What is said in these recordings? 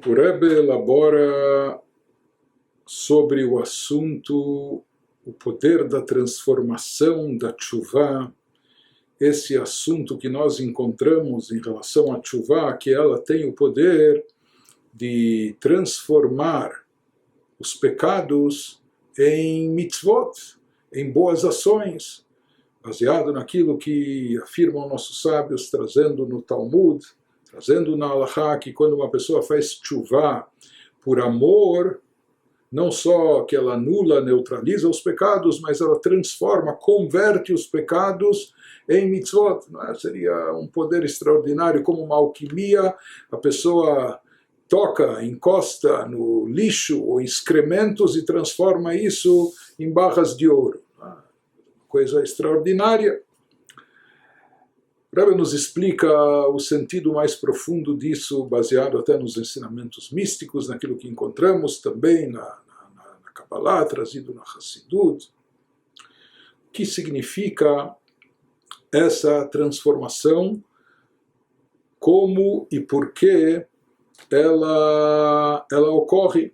O Rebbe elabora sobre o assunto, o poder da transformação da tchuvá, esse assunto que nós encontramos em relação à tchuvá, que ela tem o poder de transformar os pecados em mitzvot, em boas ações, baseado naquilo que afirmam nossos sábios, trazendo no Talmud, trazendo na Halachá, que quando uma pessoa faz tchuvá por amor, não só que ela anula, neutraliza os pecados, mas ela transforma, converte os pecados em mitzvot. Não é? Seria um poder extraordinário, como uma alquimia. A pessoa toca, encosta no lixo ou excrementos e transforma isso em barras de ouro. Coisa extraordinária. O Rebbe nos explica o sentido mais profundo disso, baseado até nos ensinamentos místicos, naquilo que encontramos também na Kabbalah, trazido na Hassidut. O que significa essa transformação, como e por que ela ocorre.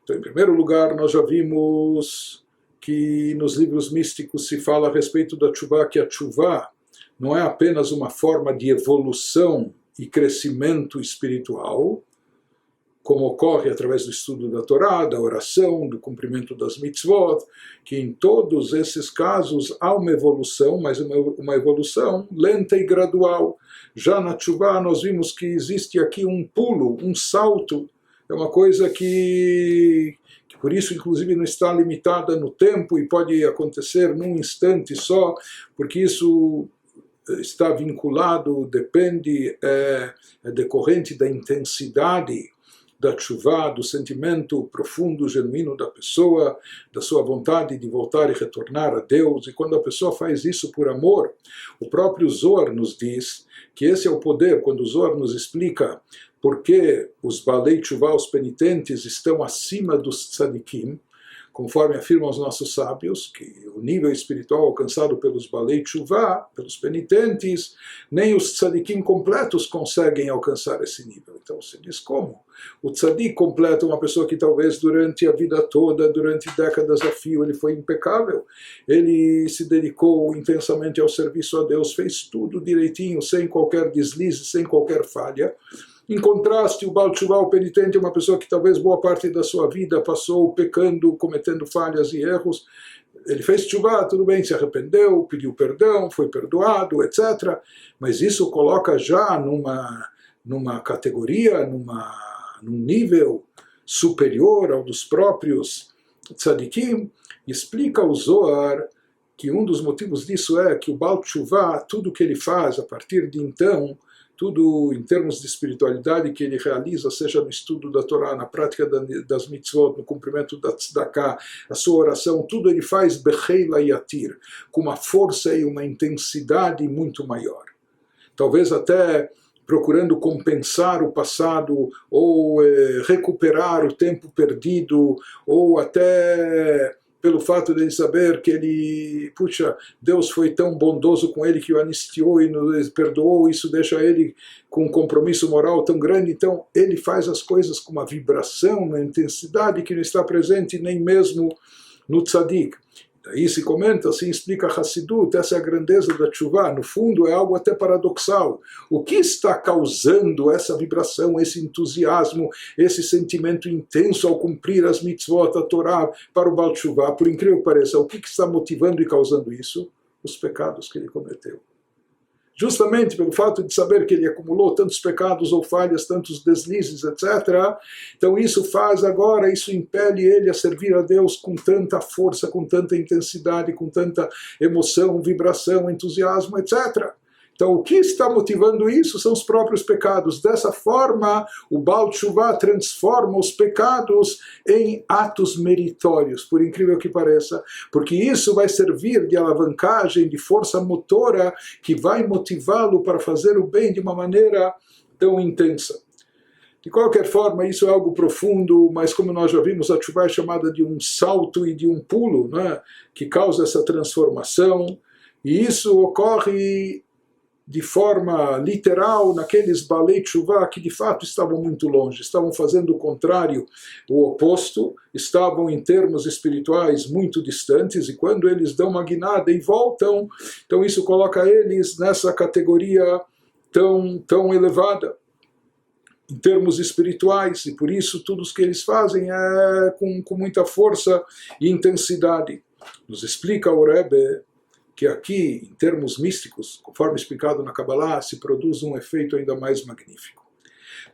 Então, em primeiro lugar, nós já vimos que nos livros místicos se fala a respeito da tchuvá, que a tchuvá não é apenas uma forma de evolução e crescimento espiritual, como ocorre através do estudo da Torá, da oração, do cumprimento das mitzvot, que em todos esses casos há uma evolução, mas uma evolução lenta e gradual. Já na tchuvá nós vimos que existe aqui um pulo, um salto, é uma coisa que por isso inclusive não está limitada no tempo e pode acontecer num instante só, porque isso está vinculado, depende, é decorrente da intensidade da tchuvá, do sentimento profundo, genuíno da pessoa, da sua vontade de voltar e retornar a Deus. E quando a pessoa faz isso por amor, o próprio Zohar nos diz que esse é o poder, quando o Zohar nos explica por que os balei tchuvá, os penitentes, estão acima dos tzadikim, conforme afirmam os nossos sábios, que o nível espiritual alcançado pelos balei tchuvá, pelos penitentes, nem os tzadikim completos conseguem alcançar esse nível. Então se diz como? O tzadik completo é uma pessoa que talvez durante a vida toda, durante décadas a fio, ele foi impecável, ele se dedicou intensamente ao serviço a Deus, fez tudo direitinho, sem qualquer deslize, sem qualquer falha. Em contraste, o Baal Teshuvah, o penitente, é uma pessoa que talvez boa parte da sua vida passou pecando, cometendo falhas e erros. Ele fez Teshuvah, tudo bem, se arrependeu, pediu perdão, foi perdoado, etc. Mas isso coloca já numa categoria, num nível superior ao dos próprios tzadikim. Explica o Zohar que um dos motivos disso é que o Baal Teshuvah, tudo que ele faz a partir de então, tudo em termos de espiritualidade que ele realiza, seja no estudo da Torá, na prática das mitzvot, no cumprimento da tzedakah, a sua oração, tudo ele faz becheila yatir, com uma força e uma intensidade muito maior. Talvez até procurando compensar o passado, ou recuperar o tempo perdido, ou até pelo fato de ele saber que Deus foi tão bondoso com ele que o anistiou e nos perdoou, isso deixa ele com um compromisso moral tão grande, então ele faz as coisas com uma vibração, uma intensidade que não está presente nem mesmo no tzadik. Daí se comenta, assim explica Hassidut, essa é a grandeza da tchuvá. No fundo é algo até paradoxal. O que está causando essa vibração, esse entusiasmo, esse sentimento intenso ao cumprir as mitzvot, a Torá, para o Baal Teshuvah? Por incrível que pareça, o que está motivando e causando isso? Os pecados que ele cometeu. Justamente pelo fato de saber que ele acumulou tantos pecados ou falhas, tantos deslizes, etc. Então isso faz agora, isso impele ele a servir a Deus com tanta força, com tanta intensidade, com tanta emoção, vibração, entusiasmo, etc. Então o que está motivando isso são os próprios pecados. Dessa forma, o Baal Teshuvah transforma os pecados em atos meritórios, por incrível que pareça, porque isso vai servir de alavancagem, de força motora, que vai motivá-lo para fazer o bem de uma maneira tão intensa. De qualquer forma, isso é algo profundo, mas como nós já vimos, a teshuvah é chamada de um salto e de um pulo, né, que causa essa transformação, e isso ocorre de forma literal naqueles Balei Tshuva que de fato estavam muito longe, estavam fazendo o contrário, o oposto, estavam em termos espirituais muito distantes, e quando eles dão uma guinada e voltam, então isso coloca eles nessa categoria tão elevada em termos espirituais, e por isso tudo o que eles fazem é com muita força e intensidade. Nos explica o Rebbe que aqui, em termos místicos, conforme explicado na Kabbalah, se produz um efeito ainda mais magnífico.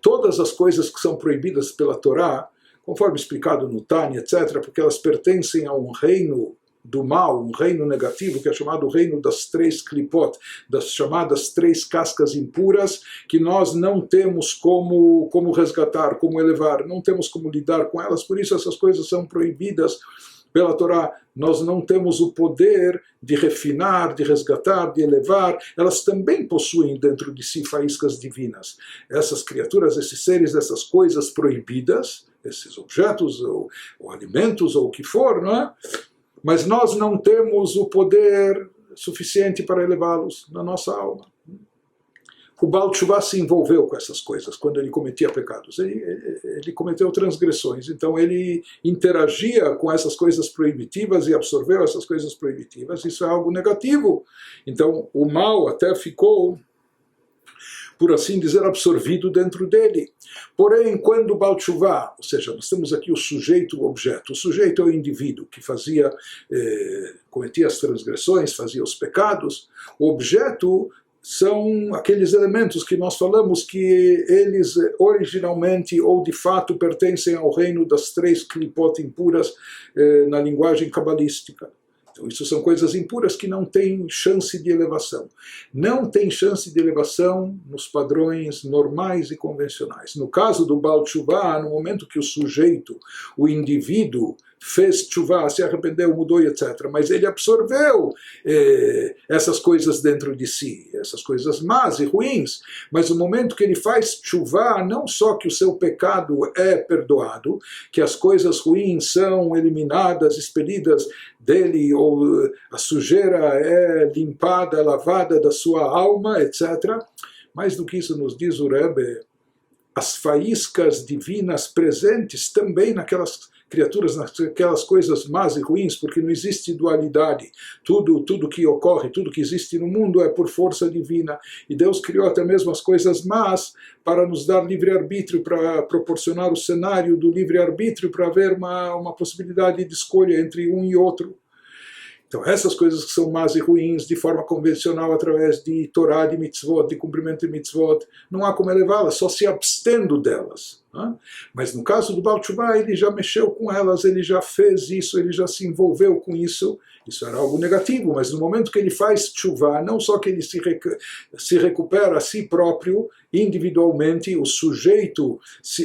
Todas as coisas que são proibidas pela Torá, conforme explicado no Tânia, etc., porque elas pertencem a um reino do mal, um reino negativo, que é chamado o reino das três klipot, das chamadas três cascas impuras, que nós não temos como resgatar, como elevar, não temos como lidar com elas, por isso essas coisas são proibidas pela Torá. Nós não temos o poder de refinar, de resgatar, de elevar. Elas também possuem dentro de si faíscas divinas. Essas criaturas, esses seres, essas coisas proibidas, esses objetos ou alimentos ou o que for, não é? Mas nós não temos o poder suficiente para elevá-los na nossa alma. O Baal Tshuva se envolveu com essas coisas quando ele cometia pecados. Ele cometeu transgressões, então ele interagia com essas coisas proibitivas e absorveu essas coisas proibitivas. Isso é algo negativo. Então o mal até ficou, por assim dizer, absorvido dentro dele. Porém, quando o Baal Tshuva, ou seja, nós temos aqui o sujeito e o objeto. O sujeito é o indivíduo que cometia as transgressões, fazia os pecados. O objeto são aqueles elementos que nós falamos que eles originalmente ou de fato pertencem ao reino das três klipot impuras na linguagem cabalística. Então isso são coisas impuras que não têm chance de elevação. Não tem chance de elevação nos padrões normais e convencionais. No caso do Baal Tshuva, no momento que o sujeito, o indivíduo, fez tshuva, se arrependeu, mudou, etc. Mas ele absorveu essas coisas dentro de si, essas coisas más e ruins. Mas no momento que ele faz tshuva, não só que o seu pecado é perdoado, que as coisas ruins são eliminadas, expelidas dele, ou a sujeira é limpada, lavada da sua alma, etc. Mais do que isso nos diz o Rebbe, as faíscas divinas presentes também naquelas criaturas, naquelas coisas más e ruins, porque não existe dualidade. Tudo que ocorre, tudo que existe no mundo é por força divina. E Deus criou até mesmo as coisas más para nos dar livre-arbítrio, para proporcionar o cenário do livre-arbítrio, para haver uma possibilidade de escolha entre um e outro. Então essas coisas que são más e ruins, de forma convencional, através de Torá, de mitzvot, de cumprimento de mitzvot, não há como elevá-las, só se abstendo delas. Né? Mas no caso do Baal Tshuva, ele já mexeu com elas, ele já fez isso, ele já se envolveu com isso. Isso era algo negativo, mas no momento que ele faz tshuva, não só que ele se recupera a si próprio, individualmente, o sujeito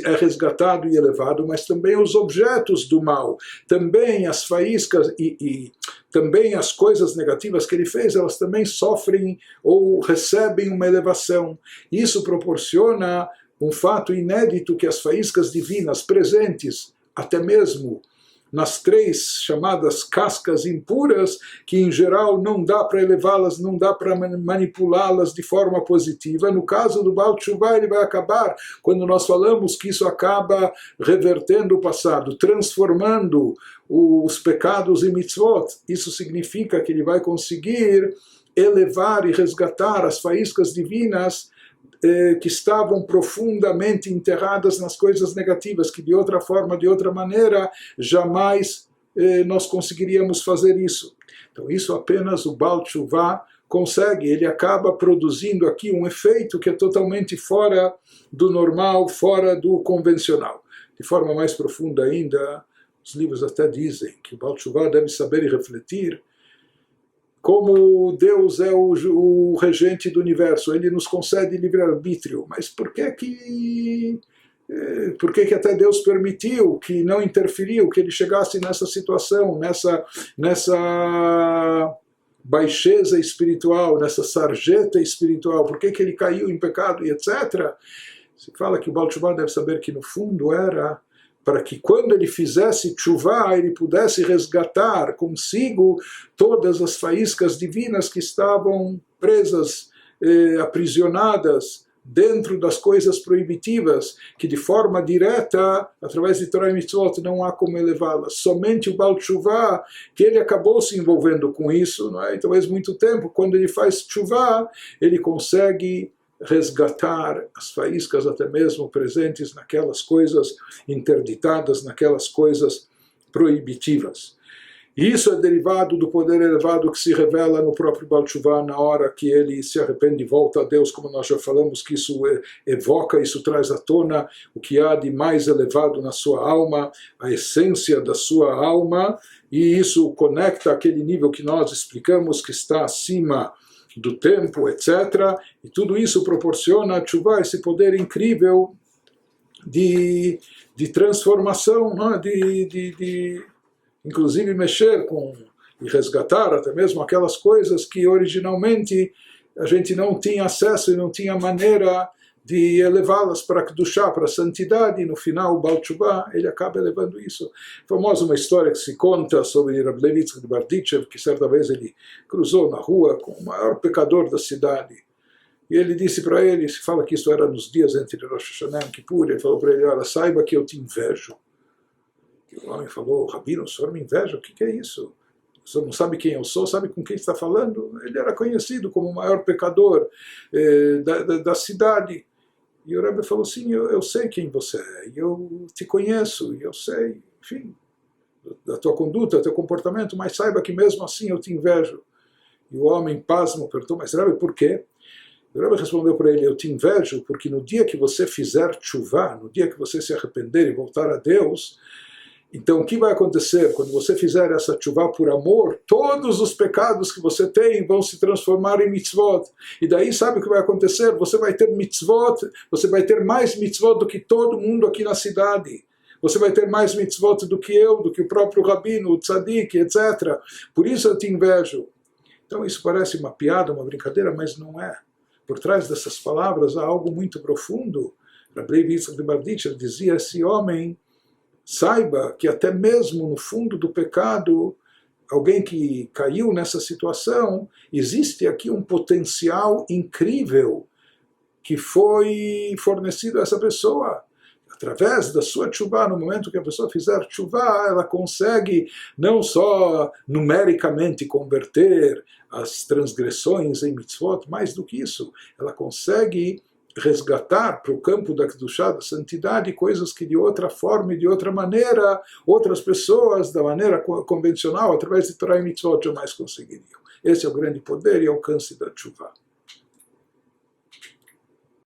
é resgatado e elevado, mas também os objetos do mal, também as faíscas e também as coisas negativas que ele fez, elas também sofrem ou recebem uma elevação. Isso proporciona um fato inédito que as faíscas divinas presentes, até mesmo nas três chamadas cascas impuras, que em geral não dá para elevá-las, não dá para manipulá-las de forma positiva. No caso do Baal Tshuva, ele vai acabar, quando nós falamos que isso acaba revertendo o passado, transformando os pecados em mitzvot. Isso significa que ele vai conseguir elevar e resgatar as faíscas divinas que estavam profundamente enterradas nas coisas negativas, que de outra forma, de outra maneira, jamais nós conseguiríamos fazer isso. Então isso apenas o Baal Tshuva consegue, ele acaba produzindo aqui um efeito que é totalmente fora do normal, fora do convencional. De forma mais profunda ainda, os livros até dizem que o Baal Tshuva deve saber e refletir como Deus é o regente do universo, ele nos concede livre-arbítrio, mas por que até Deus permitiu, que não interferiu, que ele chegasse nessa situação, nessa baixeza espiritual, nessa sarjeta espiritual, por que ele caiu em pecado e etc. Se fala que o Baal Tshuva deve saber que no fundo era para que quando ele fizesse tshuva, ele pudesse resgatar consigo todas as faíscas divinas que estavam presas aprisionadas dentro das coisas proibitivas, que de forma direta, através de Torah e Mitzvot, não há como elevá-las. Somente o Baal Teshuvah, que ele acabou se envolvendo com isso, não é? E talvez muito tempo, quando ele faz Teshuvah, ele consegue resgatar as faíscas até mesmo presentes naquelas coisas interditadas, naquelas coisas proibitivas. E isso é derivado do poder elevado que se revela no próprio Baal Teshuvah na hora que ele se arrepende e volta a Deus, como nós já falamos, que isso evoca, isso traz à tona o que há de mais elevado na sua alma, a essência da sua alma, e isso conecta aquele nível que nós explicamos que está acima do tempo, etc. E tudo isso proporciona a Teshuvah esse poder incrível de transformação, não é? Inclusive mexer com e resgatar até mesmo aquelas coisas que originalmente a gente não tinha acesso e não tinha maneira de elevá-las para a Kedushá, para a santidade, e no final o Baal Teshuvah, ele acaba elevando isso. Famosa uma história que se conta sobre Rab Levi Yitzchak de Berditchev, que certa vez ele cruzou na rua com o maior pecador da cidade. E ele disse para ele, se fala que isso era nos dias entre Rosh Hashanah e Kippur, ele falou para ele, olha, saiba que eu te invejo. E o homem falou, Rabino, o senhor me inveja? O que é isso? O senhor não sabe quem eu sou, sabe com quem está falando? Ele era conhecido como o maior pecador da cidade. E o Rebbe falou, sim, eu sei quem você é, eu te conheço, e eu sei, enfim, da tua conduta, do teu comportamento, mas saiba que mesmo assim eu te invejo. E o homem pasmo perguntou, mas Rebbe, por quê? O Rebbe respondeu para ele, eu te invejo porque no dia que você fizer teshuvah, no dia que você se arrepender e voltar a Deus, então o que vai acontecer? Quando você fizer essa teshuvah por amor, todos os pecados que você tem vão se transformar em mitzvot. E daí sabe o que vai acontecer? Você vai ter mitzvot, você vai ter mais mitzvot do que todo mundo aqui na cidade. Você vai ter mais mitzvot do que eu, do que o próprio Rabino, o Tzadik, etc. Por isso eu te invejo. Então isso parece uma piada, uma brincadeira, mas não é. Por trás dessas palavras há algo muito profundo. Rab Levi Yitzchak de Berditchev dizia, esse homem saiba que até mesmo no fundo do pecado, alguém que caiu nessa situação, existe aqui um potencial incrível que foi fornecido a essa pessoa. Através da sua teshuvah, no momento que a pessoa fizer teshuvah, ela consegue não só numericamente converter as transgressões em mitzvot, mais do que isso, ela consegue resgatar para o campo da Kedushá, da santidade, coisas que de outra forma e de outra maneira, outras pessoas, da maneira convencional, através de Torah e Mitzvot, jamais conseguiriam. Esse é o grande poder e alcance da Teshuvah.